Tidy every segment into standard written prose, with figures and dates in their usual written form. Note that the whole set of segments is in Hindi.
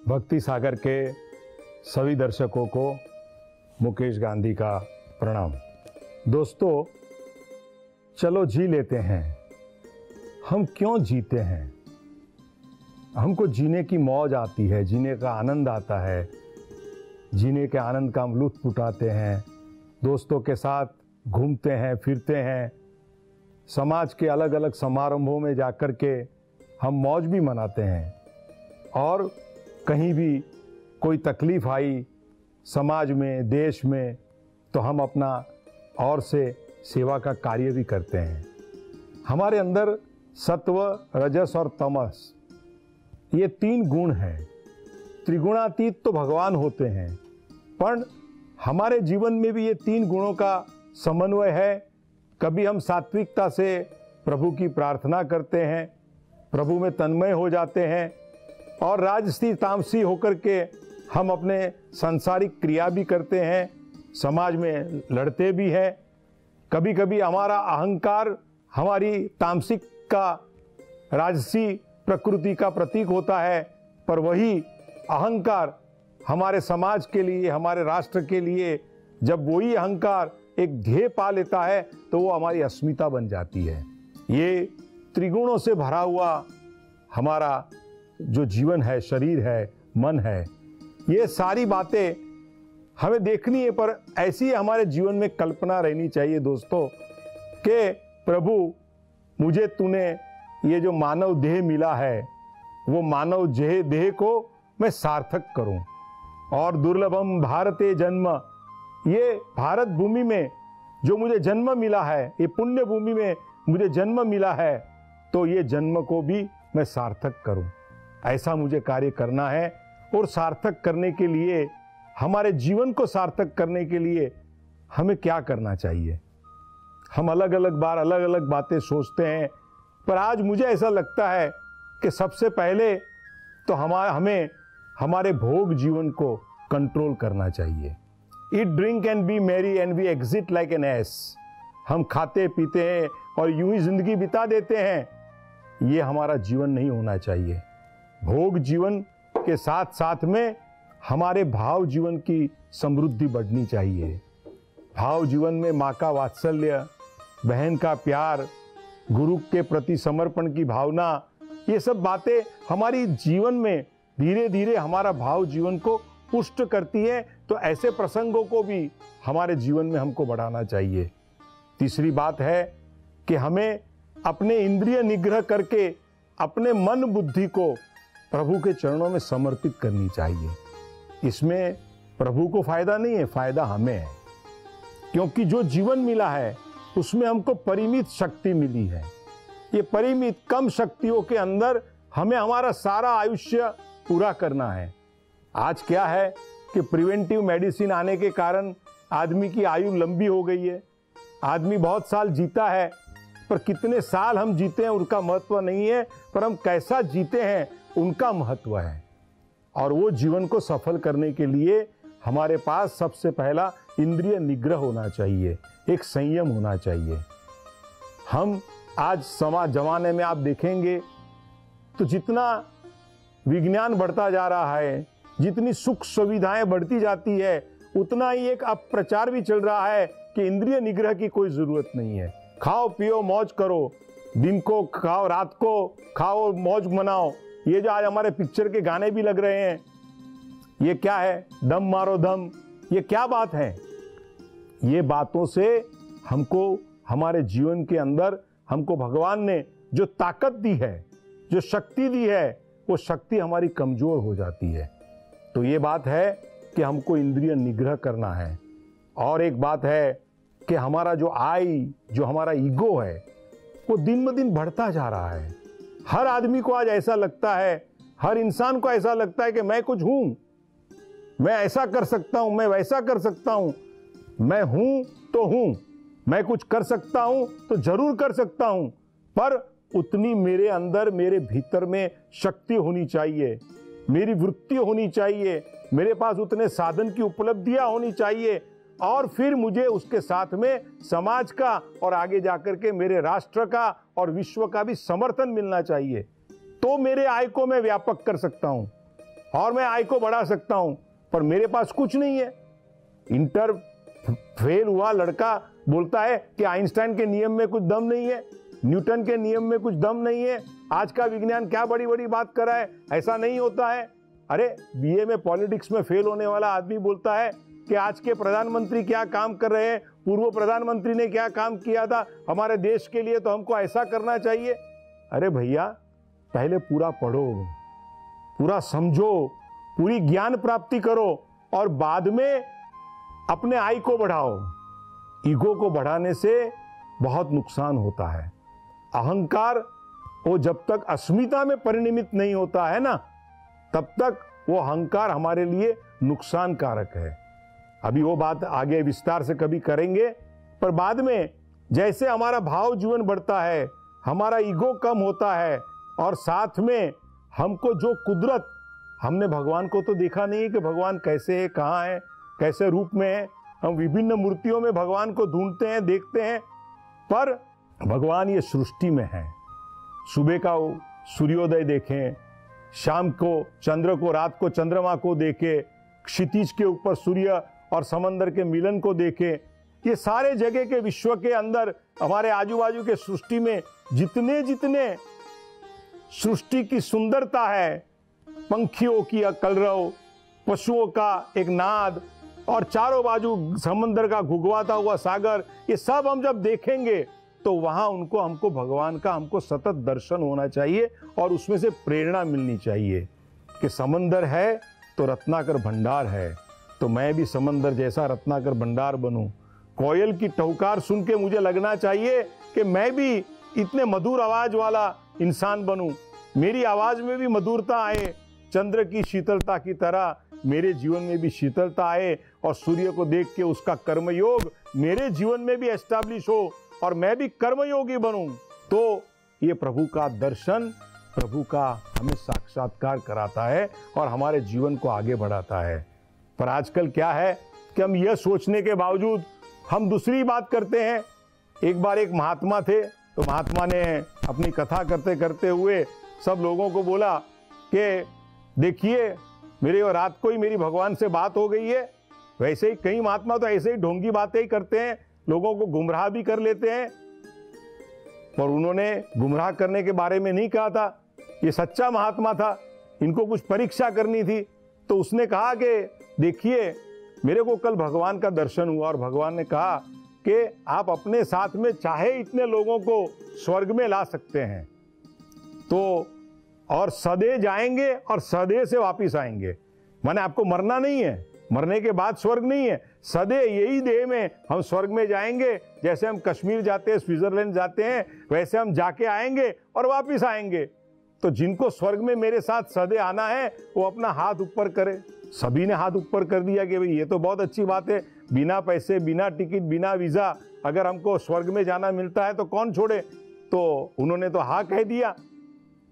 भक्ति सागर के सभी दर्शकों को मुकेश गांधी का प्रणाम। दोस्तों, चलो जी लेते हैं। हम क्यों जीते हैं? हमको जीने की मौज आती है, जीने का आनंद आता है, जीने के आनंद का हम लुत्फ उठाते हैं, दोस्तों के साथ घूमते हैं, फिरते हैं, समाज के अलग अलग समारोहों में जाकर के हम मौज भी मनाते हैं। और कहीं भी कोई तकलीफ आई समाज में, देश में, तो हम अपना और से सेवा का कार्य भी करते हैं। हमारे अंदर सत्व, रजस और तमस, ये 3 गुण हैं। त्रिगुणातीत तो भगवान होते हैं, पर हमारे जीवन में भी ये 3 गुणों का समन्वय है। कभी हम सात्विकता से प्रभु की प्रार्थना करते हैं, प्रभु में तन्मय हो जाते हैं, और राजसी तामसी होकर के हम अपने सांसारिक क्रिया भी करते हैं, समाज में लड़ते भी हैं। कभी कभी हमारा अहंकार हमारी तामसिक का, राजसी प्रकृति का प्रतीक होता है, पर वही अहंकार हमारे समाज के लिए, हमारे राष्ट्र के लिए, जब वही अहंकार एक ध्येय पा लेता है तो वो हमारी अस्मिता बन जाती है। ये त्रिगुणों से भरा हुआ हमारा जो जीवन है, शरीर है, मन है, ये सारी बातें हमें देखनी है। पर ऐसी हमारे जीवन में कल्पना रहनी चाहिए दोस्तों कि प्रभु, मुझे तूने ये जो मानव देह मिला है, वो मानव देह को मैं सार्थक करूं। और दुर्लभम भारते जन्म, ये भारत भूमि में जो मुझे जन्म मिला है, ये पुण्य भूमि में मुझे जन्म मिला है, तो ये जन्म को भी मैं सार्थक करूं। ऐसा मुझे कार्य करना है। और सार्थक करने के लिए, हमारे जीवन को सार्थक करने के लिए हमें क्या करना चाहिए? हम अलग अलग बार अलग अलग बातें सोचते हैं, पर आज मुझे ऐसा लगता है कि सबसे पहले तो हमें हमारे भोग जीवन को कंट्रोल करना चाहिए। Eat, drink and be merry and we exit like N S. हम खाते पीते हैं और यूं ही जिंदगी बिता देते हैं, ये हमारा जीवन नहीं होना चाहिए। भोग जीवन के साथ साथ में हमारे भाव जीवन की समृद्धि बढ़नी चाहिए। भाव जीवन में माँ का वात्सल्य, बहन का प्यार, गुरु के प्रति समर्पण की भावना, ये सब बातें हमारी जीवन में धीरे धीरे हमारा भाव जीवन को पुष्ट करती है। तो ऐसे प्रसंगों को भी हमारे जीवन में हमको बढ़ाना चाहिए। तीसरी बात है कि हमें अपने इंद्रिय निग्रह करके अपने मन बुद्धि को प्रभु के चरणों में समर्पित करनी चाहिए। इसमें प्रभु को फायदा नहीं है, फायदा हमें है, क्योंकि जो जीवन मिला है उसमें हमको परिमित शक्ति मिली है। ये परिमित कम शक्तियों के अंदर हमें हमारा सारा आयुष्य पूरा करना है। आज क्या है कि प्रिवेंटिव मेडिसिन आने के कारण आदमी की आयु लंबी हो गई है। आदमी बहुत साल जीता है, पर कितने साल हम जीते हैं उनका महत्व नहीं है, पर हम कैसा जीते हैं उनका महत्व है। और वो जीवन को सफल करने के लिए हमारे पास सबसे पहला इंद्रिय निग्रह होना चाहिए, एक संयम होना चाहिए। हम आज जमाने में आप देखेंगे तो जितना विज्ञान बढ़ता जा रहा है, जितनी सुख सुविधाएं बढ़ती जाती है, उतना ही एक अपप्रचार भी चल रहा है कि इंद्रिय निग्रह की कोई जरूरत नहीं है। खाओ पियो मौज करो, दिन को खाओ, रात को खाओ, मौज मनाओ। ये जो आज हमारे पिक्चर के गाने भी लग रहे हैं, ये क्या है? दम मारो दम, ये क्या बात है? ये बातों से हमको, हमारे जीवन के अंदर हमको भगवान ने जो ताकत दी है, जो शक्ति दी है, वो शक्ति हमारी कमजोर हो जाती है। तो ये बात है कि हमको इंद्रिय निग्रह करना है। और एक बात है कि हमारा जो हमारा ईगो है, वो दिन ब दिन बढ़ता जा रहा है। हर आदमी को आज ऐसा लगता है, हर इंसान को ऐसा लगता है कि मैं कुछ हूं, मैं ऐसा कर सकता हूं, मैं वैसा कर सकता हूं, मैं हूं तो हूं, मैं कुछ कर सकता हूं तो जरूर कर सकता हूं, पर उतनी मेरे अंदर, मेरे भीतर में शक्ति होनी चाहिए, मेरी वृत्ति होनी चाहिए, मेरे पास उतने साधन की उपलब्धियां होनी चाहिए, और फिर मुझे उसके साथ में समाज का और आगे जाकर के मेरे राष्ट्र का और विश्व का भी समर्थन मिलना चाहिए। तो मेरे आय को मैं व्यापक कर सकता हूं। और मैं आय को बढ़ा सकता हूं, पर मेरे पास कुछ नहीं है। इंटर फेल हुआ लड़का बोलता है कि आइंस्टाइन के नियम में कुछ दम नहीं है, न्यूटन के नियम में कुछ दम नहीं है, आज का विज्ञान क्या बड़ी बड़ी बात कर रहा है, ऐसा नहीं होता है। अरे बीए में पॉलिटिक्स में फेल होने वाला आदमी बोलता है कि आज के प्रधानमंत्री क्या काम कर रहे हैं, पूर्व प्रधानमंत्री ने क्या काम किया था हमारे देश के लिए, तो हमको ऐसा करना चाहिए। अरे भैया, पहले पूरा पढ़ो, पूरा समझो, पूरी ज्ञान प्राप्ति करो और बाद में अपने आय को बढ़ाओ। ईगो को बढ़ाने से बहुत नुकसान होता है। अहंकार वो जब तक अस्मिता में परिणमित नहीं होता है ना, तब तक वो अहंकार हमारे लिए नुकसान कारक है। अभी वो बात आगे विस्तार से कभी करेंगे, पर बाद में जैसे हमारा भाव जीवन बढ़ता है, हमारा ईगो कम होता है और साथ में हमको जो कुदरत, हमने भगवान को तो देखा नहीं है कि भगवान कैसे है, कहाँ है, कैसे रूप में है। हम विभिन्न मूर्तियों में भगवान को ढूंढते हैं, देखते हैं, पर भगवान ये सृष्टि में है। सुबह का सूर्योदय देखें, शाम को चंद्र को, रात को चंद्रमा को देखें, क्षितिज के ऊपर सूर्य और समंदर के मिलन को देखें। ये सारे जगह के विश्व के अंदर हमारे आजू बाजू के सृष्टि में जितने जितने सृष्टि की सुंदरता है, पंखियों की कलरव, पशुओं का एक नाद और चारों बाजू समंदर का घुघवाता हुआ सागर, ये सब हम जब देखेंगे तो वहां हमको भगवान का हमको सतत दर्शन होना चाहिए और उसमें से प्रेरणा मिलनी चाहिए कि समंदर है तो रत्नाकर भंडार है, तो मैं भी समंदर जैसा रत्नाकर भंडार बनूं। कोयल की टहुकार सुन के मुझे लगना चाहिए कि मैं भी इतने मधुर आवाज वाला इंसान बनूं, मेरी आवाज में भी मधुरता आए, चंद्र की शीतलता की तरह मेरे जीवन में भी शीतलता आए और सूर्य को देख के उसका कर्मयोग मेरे जीवन में भी एस्टैब्लिश हो और मैं भी कर्मयोगी बनूं। तो ये प्रभु का दर्शन, प्रभु का हमें साक्षात्कार कराता है और हमारे जीवन को आगे बढ़ाता है। पर आजकल क्या है कि हम यह सोचने के बावजूद हम दूसरी बात करते हैं। एक बार एक महात्मा थे, तो महात्मा ने अपनी कथा करते करते हुए सब लोगों को बोला कि देखिए, मेरे रात को ही मेरी भगवान से बात हो गई है। वैसे ही कई महात्मा तो ऐसे ही ढोंगी बातें ही करते हैं, लोगों को गुमराह भी कर लेते हैं, पर उन्होंने गुमराह करने के बारे में नहीं कहा था। ये सच्चा महात्मा था, इनको कुछ परीक्षा करनी थी, तो उसने कहा कि देखिए, मेरे को कल भगवान का दर्शन हुआ और भगवान ने कहा कि आप अपने साथ में चाहे इतने लोगों को स्वर्ग में ला सकते हैं, तो और सदे जाएंगे और सदे से वापिस आएंगे। माने आपको मरना नहीं है, मरने के बाद स्वर्ग नहीं है, सदे यही देह में हम स्वर्ग में जाएंगे। जैसे हम कश्मीर जाते हैं, स्विट्जरलैंड जाते हैं, वैसे हम जाके आएंगे और वापिस आएंगे। तो जिनको स्वर्ग में मेरे साथ सदे आना है वो अपना हाथ ऊपर करे। सभी ने हाथ ऊपर कर दिया कि भाई ये तो बहुत अच्छी बात है, बिना पैसे, बिना टिकट, बिना वीजा अगर हमको स्वर्ग में जाना मिलता है तो कौन छोड़े। तो उन्होंने तो हाँ कह दिया।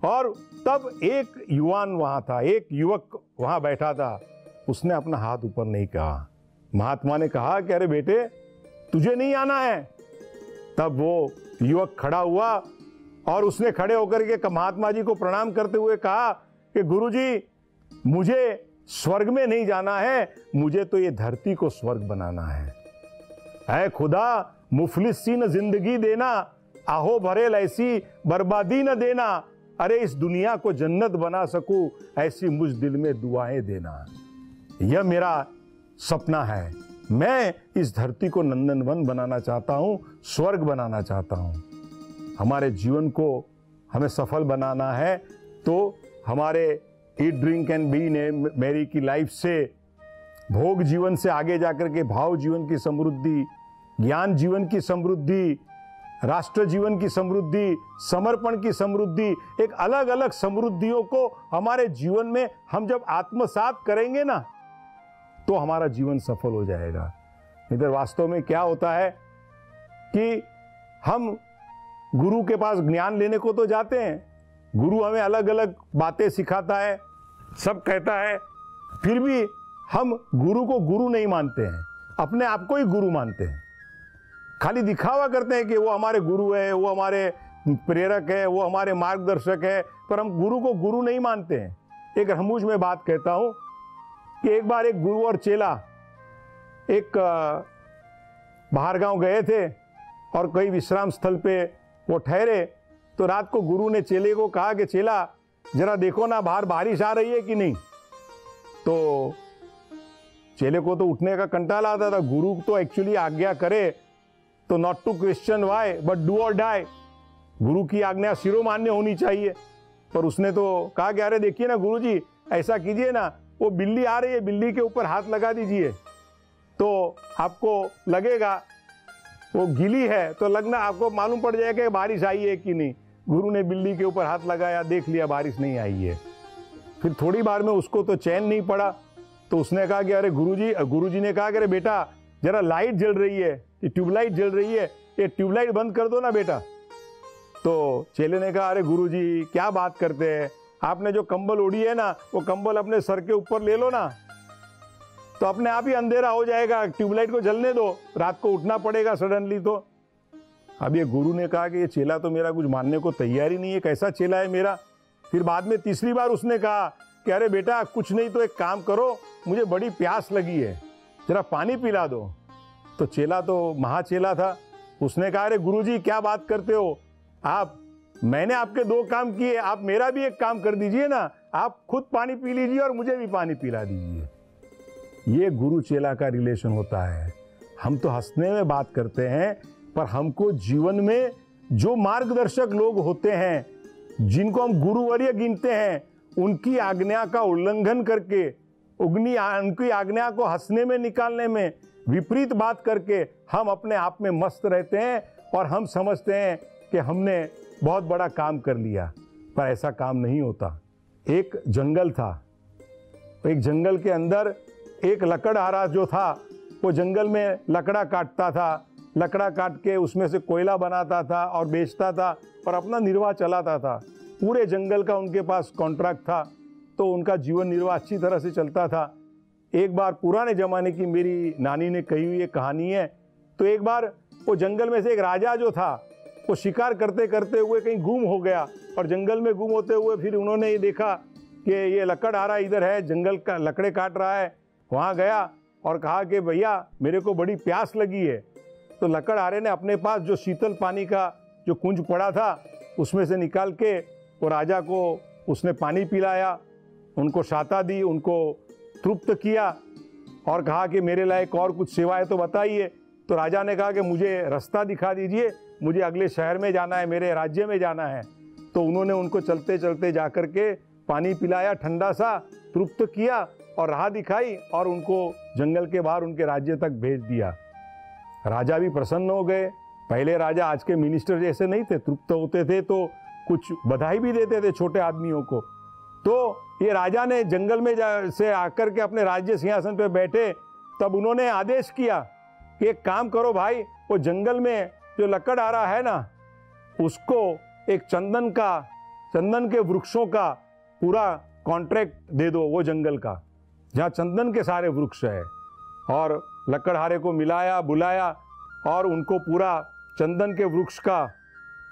और तब एक युवान वहां था, एक युवक वहां बैठा था, उसने अपना हाथ ऊपर नहीं कहा। महात्मा ने कहा कि अरे बेटे, तुझे नहीं आना है। तब वो युवक खड़ा हुआ और उसने खड़े होकर के महात्मा जी को प्रणाम करते हुए कहा कि गुरुजी, मुझे स्वर्ग में नहीं जाना है, मुझे तो ये धरती को स्वर्ग बनाना है। ऐ खुदा, मुफलिस सी न जिंदगी देना, आहो भरेल ऐसी बर्बादी न देना, अरे इस दुनिया को जन्नत बना सकूं, ऐसी मुझ दिल में दुआएं देना। यह मेरा सपना है। मैं इस धरती को नंदनवन बनाना चाहता हूं, स्वर्ग बनाना चाहता हूं। हमारे जीवन को हमें सफल बनाना है तो हमारे ईट ड्रिंक एंड बी ने मेरी की लाइफ से, भोग जीवन से आगे जाकर के भाव जीवन की समृद्धि, ज्ञान जीवन की समृद्धि, राष्ट्र जीवन की समृद्धि, समर्पण की समृद्धि, एक अलग अलग समृद्धियों को हमारे जीवन में हम जब आत्मसात करेंगे ना, तो हमारा जीवन सफल हो जाएगा। इधर वास्तव में क्या होता है कि हम गुरु के पास ज्ञान लेने को तो जाते हैं, गुरु हमें अलग अलग बातें सिखाता है, सब कहता है, फिर भी हम गुरु को गुरु नहीं मानते हैं, अपने आप को ही गुरु मानते हैं। खाली दिखावा करते हैं कि वो हमारे गुरु है, वो हमारे प्रेरक है, वो हमारे मार्गदर्शक है, पर हम गुरु को गुरु नहीं मानते हैं। एक रमूज में बात कहता हूं कि एक बार एक गुरु और चेला एक बाहर गांव गए थे और कई विश्राम स्थल पे वो ठहरे। तो रात को गुरु ने चेले को कहा कि चेला जरा देखो ना बाहर बारिश आ रही है कि नहीं। तो चेले को तो उठने का कंटाला आता था। गुरु तो एक्चुअली आज्ञा करे तो not to question why but do और डाई, गुरु की आज्ञा शिरोमान्य होनी चाहिए। पर उसने तो कहा कि अरे देखिए ना गुरुजी, ऐसा कीजिए ना, वो बिल्ली आ रही है, बिल्ली के ऊपर हाथ लगा दीजिए तो आपको लगेगा वो गीली है, तो लगना आपको मालूम पड़ जाएगा कि बारिश आई है कि नहीं। गुरु ने बिल्ली के ऊपर हाथ लगाया, देख लिया बारिश नहीं आई है। फिर थोड़ी बार में उसको तो चैन नहीं पड़ा, तो उसने कहा कि अरे गुरुजी ने कहा कि अरे बेटा जरा लाइट जल रही है, ये ट्यूबलाइट जल रही है, ये ट्यूबलाइट बंद कर दो ना बेटा। तो चेले ने कहा अरे गुरुजी क्या बात करते हैं, आपने जो कंबल ओढ़ी है ना वो कंबल अपने सर के ऊपर ले लो ना, तो अपने आप ही अंधेरा हो जाएगा, ट्यूबलाइट को जलने दो, रात को उठना पड़ेगा सडनली। तो अब ये गुरु ने कहा कि ये चेला तो मेरा कुछ मानने को तैयार ही नहीं है, कैसा चेला है मेरा। फिर बाद में तीसरी बार उसने कहा कि अरे बेटा कुछ नहीं तो एक काम करो, मुझे बड़ी प्यास लगी है, जरा पानी पिला दो। तो चेला तो महाचेला था, उसने कहा अरे गुरुजी क्या बात करते हो आप, मैंने आपके 2 काम किए, आप मेरा भी एक काम कर दीजिए ना, आप खुद पानी पी लीजिए और मुझे भी पानी पिला दीजिए। ये गुरु चेला का रिलेशन होता है। हम तो हंसने में बात करते हैं, पर हमको जीवन में जो मार्गदर्शक लोग होते हैं, जिनको हम गुरुवर्य गिनते हैं, उनकी आज्ञा का उल्लंघन करके, उनकी आज्ञा को हंसने में निकालने में, विपरीत बात करके हम अपने आप में मस्त रहते हैं और हम समझते हैं कि हमने बहुत बड़ा काम कर लिया, पर ऐसा काम नहीं होता। एक जंगल था, एक जंगल के अंदर एक लकड़हारा जो था वो जंगल में लकड़ा काटता था, लकड़ा काट के उसमें से कोयला बनाता था और बेचता था और अपना निर्वाह चलाता था। पूरे जंगल का उनके पास कॉन्ट्रैक्ट था, तो उनका जीवन निर्वाह अच्छी तरह से चलता था। एक बार पुराने ज़माने की मेरी नानी ने कही हुई एक कहानी है। तो एक बार वो जंगल में से एक राजा जो था वो शिकार करते करते हुए कहीं गुम हो गया, और जंगल में गुम होते हुए फिर उन्होंने ये देखा कि ये लकड़हारा इधर है, जंगल का लकड़े काट रहा है। वहाँ गया और कहा कि भैया मेरे को बड़ी प्यास लगी है। तो लकड़हारे ने अपने पास जो शीतल पानी का जो कुंज पड़ा था उसमें से निकाल के वो राजा को उसने पानी पिलाया, उनको शाता दी, उनको तृप्त किया और कहा कि मेरे लायक और कुछ सेवाएं तो बताइए। तो राजा ने कहा कि मुझे रास्ता दिखा दीजिए, मुझे अगले शहर में जाना है, मेरे राज्य में जाना है। तो उन्होंने उनको चलते चलते जा कर के पानी पिलाया, ठंडा सा, तृप्त किया और राह दिखाई और उनको जंगल के बाहर उनके राज्य तक भेज दिया। राजा भी प्रसन्न हो गए। पहले राजा आज के मिनिस्टर जैसे नहीं थे, तृप्त होते थे तो कुछ बधाई भी देते थे छोटे आदमियों को। तो ये राजा ने जंगल में से आकर के अपने राज्य सिंहासन पे बैठे, तब उन्होंने आदेश किया कि एक काम करो भाई, वो जंगल में जो लकड़हारा है ना उसको एक चंदन के वृक्षों का पूरा कॉन्ट्रैक्ट दे दो, वो जंगल का जहाँ चंदन के सारे वृक्ष है। और लकड़हारे को मिलाया, बुलाया और उनको पूरा चंदन के वृक्ष का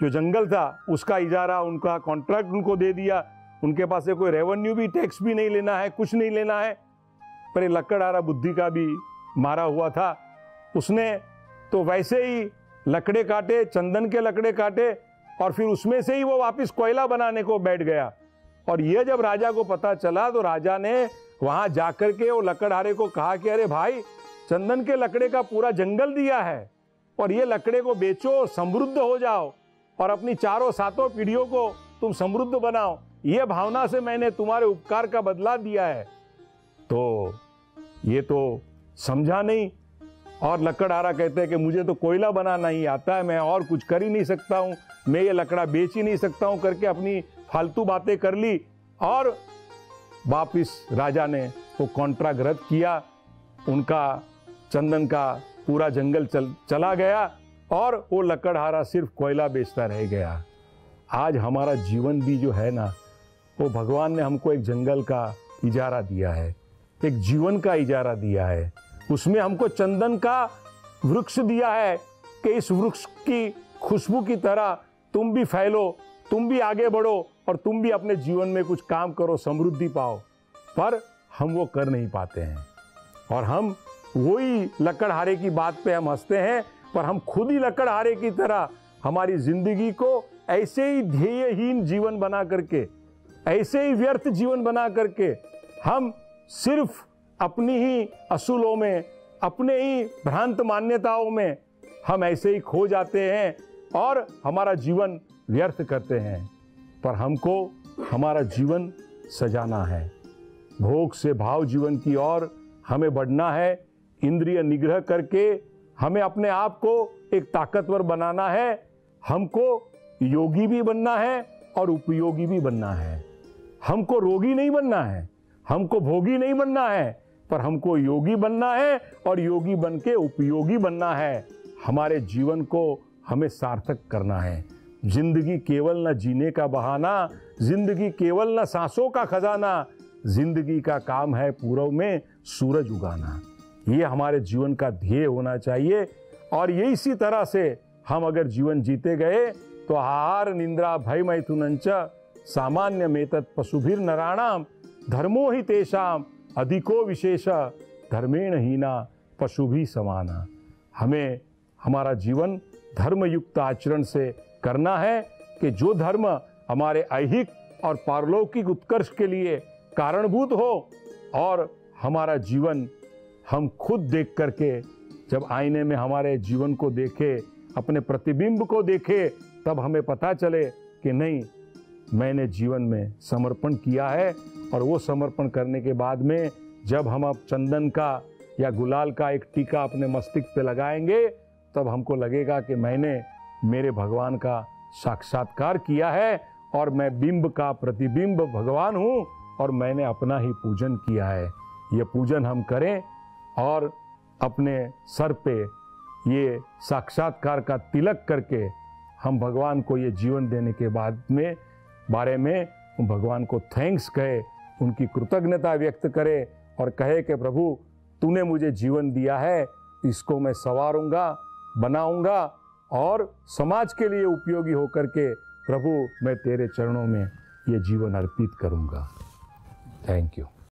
जो जंगल था उसका इजारा, उनका कॉन्ट्रैक्ट उनको दे दिया। उनके पास से कोई रेवेन्यू भी, टैक्स भी नहीं लेना है, कुछ नहीं लेना है। पर ये लकड़हारा बुद्धि का भी मारा हुआ था। उसने तो वैसे ही लकड़े काटे, चंदन के लकड़े काटे और फिर उसमें से ही वो वापस कोयला बनाने को बैठ गया। और ये जब राजा को पता चला तो राजा ने वहां जाकर के वो लकड़हारे को कहा कि अरे भाई, चंदन के लकड़े का पूरा जंगल दिया है और ये लकड़े को बेचो, समृद्ध हो जाओ और अपनी 4-7 पीढ़ियों को तुम समृद्ध बनाओ, ये भावना से मैंने तुम्हारे उपकार का बदला दिया है। तो ये तो समझा नहीं और लकड़हारा कहते हैं कि मुझे तो कोयला बनाना ही आता है, मैं और कुछ कर ही नहीं सकता हूँ, मैं ये लकड़ा बेच ही नहीं सकता हूँ करके अपनी फालतू बातें कर ली। और वापिस राजा ने वो कॉन्ट्रैक्ट रद्द किया, उनका चंदन का पूरा जंगल चला गया और वो लकड़हारा सिर्फ कोयला बेचता रह गया। आज हमारा जीवन भी जो है ना, वो भगवान ने हमको एक जंगल का इजारा दिया है, एक जीवन का इजारा दिया है। उसमें हमको चंदन का वृक्ष दिया है कि इस वृक्ष की खुशबू की तरह तुम भी फैलो, तुम भी आगे बढ़ो और तुम भी अपने जीवन में कुछ काम करो, समृद्धि पाओ, पर हम वो कर नहीं पाते हैं। और हम वही लकड़हारे की बात पे हम हंसते हैं, पर हम खुद ही लकड़हारे की तरह हमारी जिंदगी को ऐसे ही ध्येयहीन जीवन बना करके, ऐसे ही व्यर्थ जीवन बना करके, हम सिर्फ अपनी ही असूलों में, अपने ही भ्रांत मान्यताओं में हम ऐसे ही खो जाते हैं और हमारा जीवन व्यर्थ करते हैं। पर हमको हमारा जीवन सजाना है, भोग से भाव जीवन की ओर हमें बढ़ना है। इंद्रिय निग्रह करके हमें अपने आप को एक ताकतवर बनाना है। हमको योगी भी बनना है और उपयोगी भी बनना है। हमको रोगी नहीं बनना है, हमको भोगी नहीं बनना है, पर हमको योगी बनना है और योगी बन के उपयोगी बनना है। हमारे जीवन को हमें सार्थक करना है। जिंदगी केवल न जीने का बहाना, जिंदगी केवल न सांसों का खजाना, जिंदगी का काम है पूरब में सूरज उगाना। ये हमारे जीवन का ध्येय होना चाहिए। और ये इसी तरह से हम अगर जीवन जीते गए तो आहार निंद्रा भय मैथुनंच सामान्य मेतत् पशुभिर नराणाम धर्मो ही तेषाम अधिको विशेष धर्मेण हीना पशुभि समाना। हमें हमारा जीवन धर्मयुक्त आचरण से करना है कि जो धर्म हमारे ऐहिक और पारलौकिक उत्कर्ष के लिए कारणभूत हो, और हमारा जीवन हम खुद देख करके जब आईने में हमारे जीवन को देखे, अपने प्रतिबिंब को देखे, तब हमें पता चले कि नहीं, मैंने जीवन में समर्पण किया है। और वो समर्पण करने के बाद में जब हम अब चंदन का या गुलाल का एक टीका अपने मस्तिष्क पे लगाएंगे, तब हमको लगेगा कि मैंने मेरे भगवान का साक्षात्कार किया है और मैं बिंब का प्रतिबिंब भगवान हूँ और मैंने अपना ही पूजन किया है। ये पूजन हम करें और अपने सर पे ये साक्षात्कार का तिलक करके हम भगवान को ये जीवन देने के बाद में बारे में भगवान को थैंक्स कहे, उनकी कृतज्ञता व्यक्त करे और कहे कि प्रभु तूने मुझे जीवन दिया है, इसको मैं संवारूंगा, बनाऊंगा और समाज के लिए उपयोगी होकर के प्रभु मैं तेरे चरणों में ये जीवन अर्पित करूंगा। Thank you.